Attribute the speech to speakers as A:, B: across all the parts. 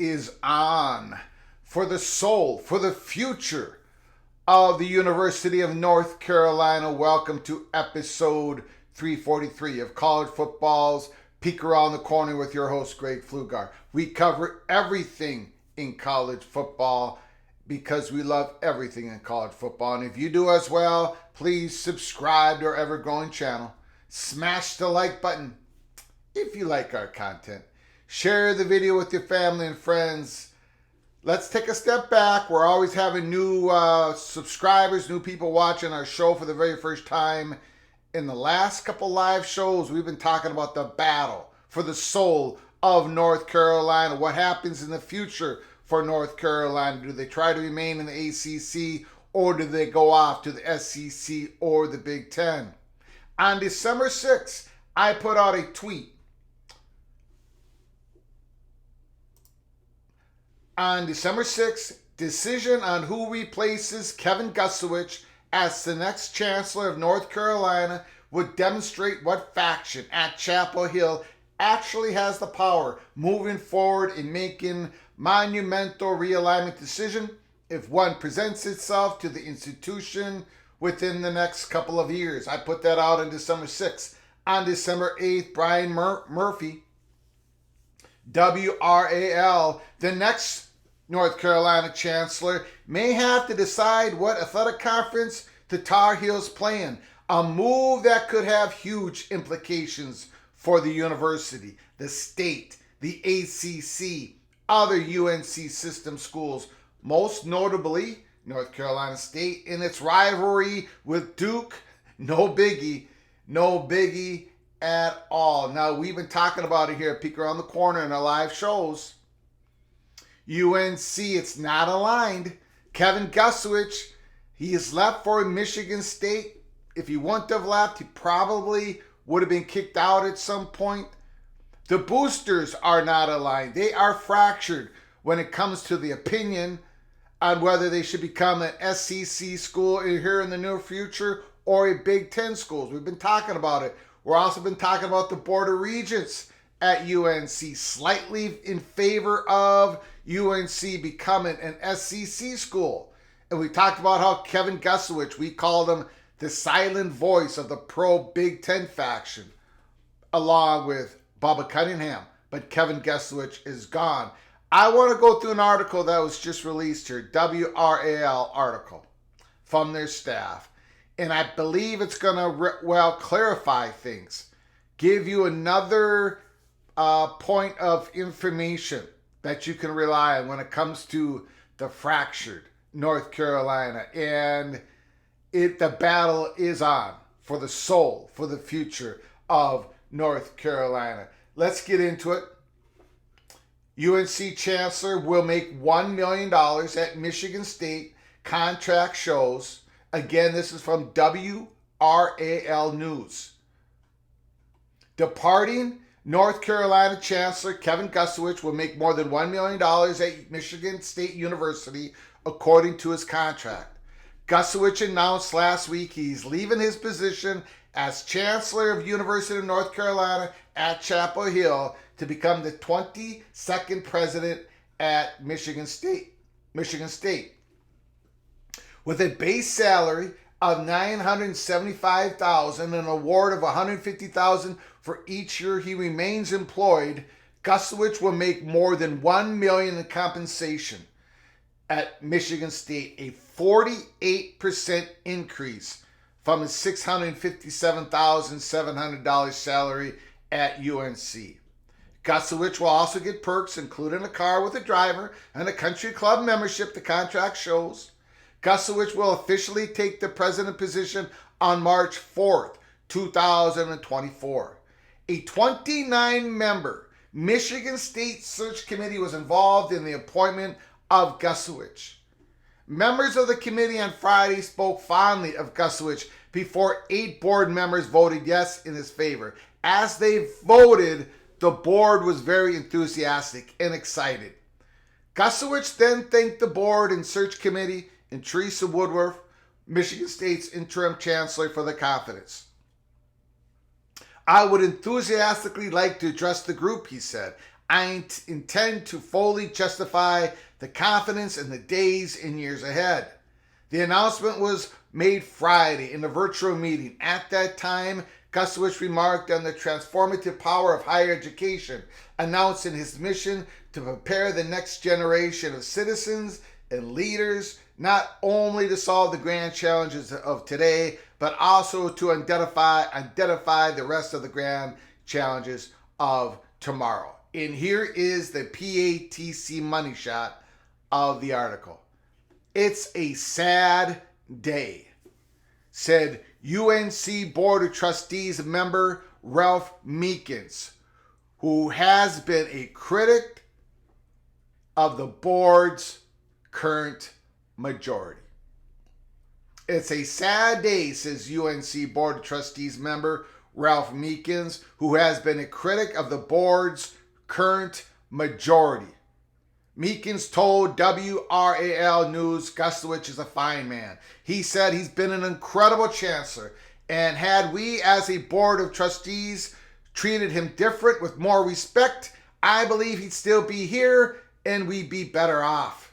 A: is on for the soul, for the future of the University of North Carolina. Welcome to episode 343 of College Football's Peek Around the Corner with your host, Greg Pflugar. We cover everything in college football because we love everything in college football. And if you do as well, please subscribe to our ever-growing channel. Smash the like button if you like our content. Share the video with your family and friends. Let's take a step back. We're always having new subscribers, new people watching our show for the very first time. In the last couple live shows, we've been talking about the battle for the soul of North Carolina. What happens in the future for North Carolina? Do they try to remain in the ACC, or do they go off to the SEC or the Big Ten? On December 6th, I put out a tweet. On December 6th, decision on who replaces Kevin Gusowich as the next Chancellor of North Carolina would demonstrate what faction at Chapel Hill actually has the power moving forward in making monumental realignment decision if one presents itself to the institution within the next couple of years. I put that out on December 6th. On December 8th, Brian Murphy, WRAL, the next North Carolina Chancellor, may have to decide what athletic conference the Tar Heels play in, a move that could have huge implications for the university, the state, the ACC, other UNC system schools, most notably North Carolina State in its rivalry with Duke. No biggie at all. Now, we've been talking about it here at Peek Around the Corner in our live shows. UNC, it's not aligned. Kevin Gusowich, he has left for Michigan State. If he wouldn't have left, he probably would have been kicked out at some point. The boosters are not aligned. They are fractured when it comes to the opinion on whether they should become an SEC school here in the near future or a Big Ten school. We've been talking about it. We've also been talking about the Board of Regents at UNC, slightly in favor of UNC becoming an SEC school. And we talked about how Kevin Gusowich, we called him the silent voice of the pro-Big Ten faction, along with Bubba Cunningham. But Kevin Gusowich is gone. I want to go through an article that was just released here, WRAL article from their staff. And I believe it's going to, clarify things, give you another point of information that you can rely on when it comes to the fractured North Carolina. And the battle is on for the soul, for the future of North Carolina. Let's get into it. UNC Chancellor will make $1 million at Michigan State, contract shows. Again, this is from WRAL News. Departing North Carolina Chancellor Kevin Gusowich will make more than $1 million at Michigan State University, according to his contract. Gusowich announced last week he's leaving his position as Chancellor of University of North Carolina at Chapel Hill to become the 22nd president at Michigan State. With a base salary of $975,000 and an award of $150,000 for each year he remains employed, Gusowich will make more than $1 million in compensation at Michigan State, a 48% increase from his $657,700 salary at UNC. Gusowich will also get perks, including a car with a driver and a country club membership, the contract shows. Gusowich will officially take the president position on March 4th, 2024. A 29-member Michigan State search committee was involved in the appointment of Gusowich. Members of the committee on Friday spoke fondly of Gusowich before 8 board members voted yes in his favor. As they voted, the board was very enthusiastic and excited. Gusowich then thanked the board and search committee and Teresa Woodworth, Michigan State's interim chancellor, for the confidence. I would enthusiastically like to address the group, he said. I intend to fully justify the confidence in the days and years ahead. The announcement was made Friday in a virtual meeting. At that time, Gusowich remarked on the transformative power of higher education, announcing his mission to prepare the next generation of citizens and leaders, not only to solve the grand challenges of today, but also to identify the rest of the grand challenges of tomorrow. And here is the PATC money shot of the article. It's a sad day, said UNC Board of Trustees member Ralph Meekins, who has been a critic of the board's current majority. It's a sad day, says UNC Board of Trustees member Ralph Meekins, who has been a critic of the board's current majority. Meekins told WRAL News Gusowich is a fine man. He said he's been an incredible chancellor, and had we as a board of trustees treated him different with more respect, I believe he'd still be here and we'd be better off.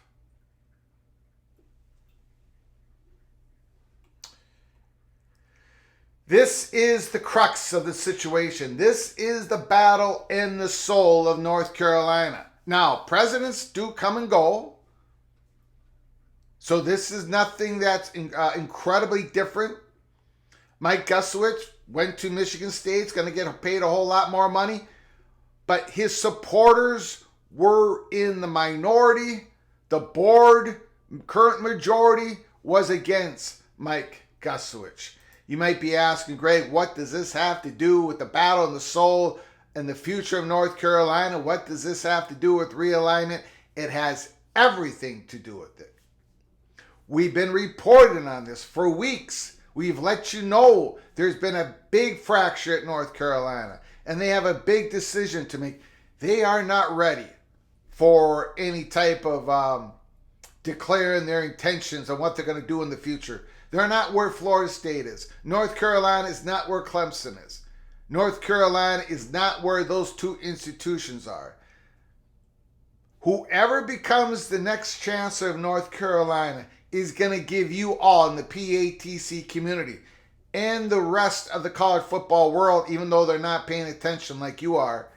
A: This is the crux of the situation. This is the battle in the soul of North Carolina. Now, presidents do come and go, so this is nothing that's incredibly different. Mike Gusowich went to Michigan State, going to get paid a whole lot more money, but his supporters were in the minority. The board, current majority, was against Mike Gusowich. You might be asking, Greg, what does this have to do with the battle in the soul and the future of North Carolina? What does this have to do with realignment? It has everything to do with it. We've been reporting on this for weeks. We've let you know there's been a big fracture at North Carolina, and they have a big decision to make. They are not ready for any type of declaring their intentions on what they're going to do in the future. They're not where Florida State is. North Carolina is not where Clemson is. North Carolina is not where those two institutions are. Whoever becomes the next chancellor of North Carolina is going to give you all in the PATC community and the rest of the college football world, even though they're not paying attention like you are,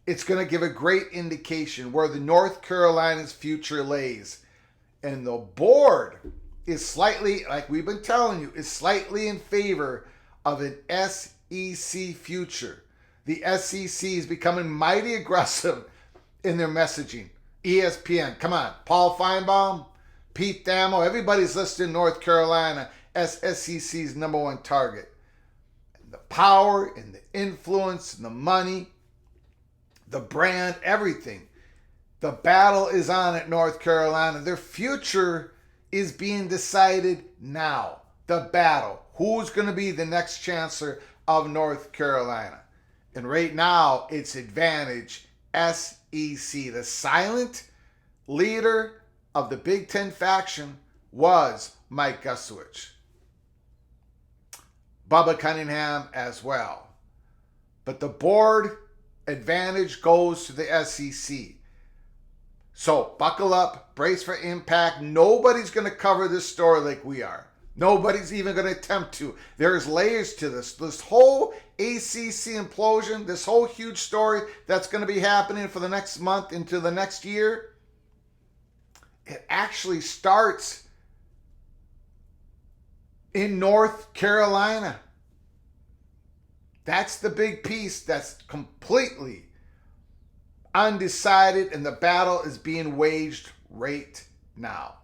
A: it's going to give a great indication where the North Carolina's future lays. And the board is slightly, like we've been telling you, is slightly in favor of an SEC future. The SEC is becoming mighty aggressive in their messaging. ESPN, come on, Paul Feinbaum, Pete Thamel, everybody's listed North Carolina as SEC's number one target. And the power and the influence and the money, the brand, everything. The battle is on at North Carolina. Their future is being decided now. The battle. Who's going to be the next chancellor of North Carolina? And right now, it's advantage SEC. The silent leader of the Big Ten faction was Mike Gusowich. Bubba Cunningham as well. But the board advantage goes to the SEC. So buckle up, brace for impact. Nobody's going to cover this story like we are. Nobody's even going to attempt to. There's layers to this. This whole ACC implosion, this whole huge story that's going to be happening for the next month into the next year, it actually starts in North Carolina. That's the big piece that's completely undecided, and the battle is being waged right now.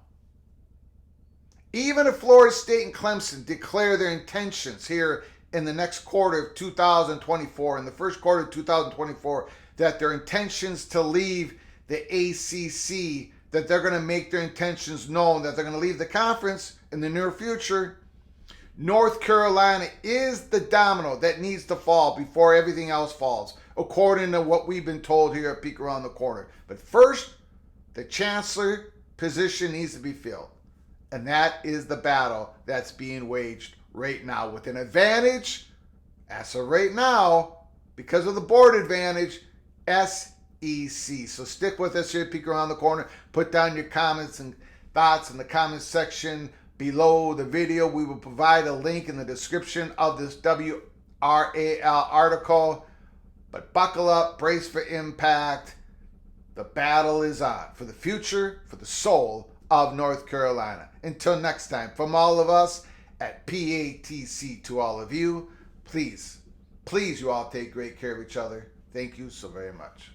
A: Even if Florida State and Clemson declare their intentions here in the next quarter of 2024, in the first quarter of 2024, that their intentions to leave the ACC, that they're going to make their intentions known, that they're going to leave the conference in the near future, North Carolina is the domino that needs to fall before everything else falls, according to what we've been told here at Peek Around the Corner. But first, the chancellor position needs to be filled. And that is the battle that's being waged right now with an advantage, as of right now, because of the board advantage, SEC. So stick with us here at Peek Around the Corner. Put down your comments and thoughts in the comment section below the video. We will provide a link in the description of this WRAL article. But buckle up, brace for impact. The battle is on for the future, for the soul of North Carolina. Until next time, from all of us at PATC to all of you, please you all take great care of each other. Thank you so very much.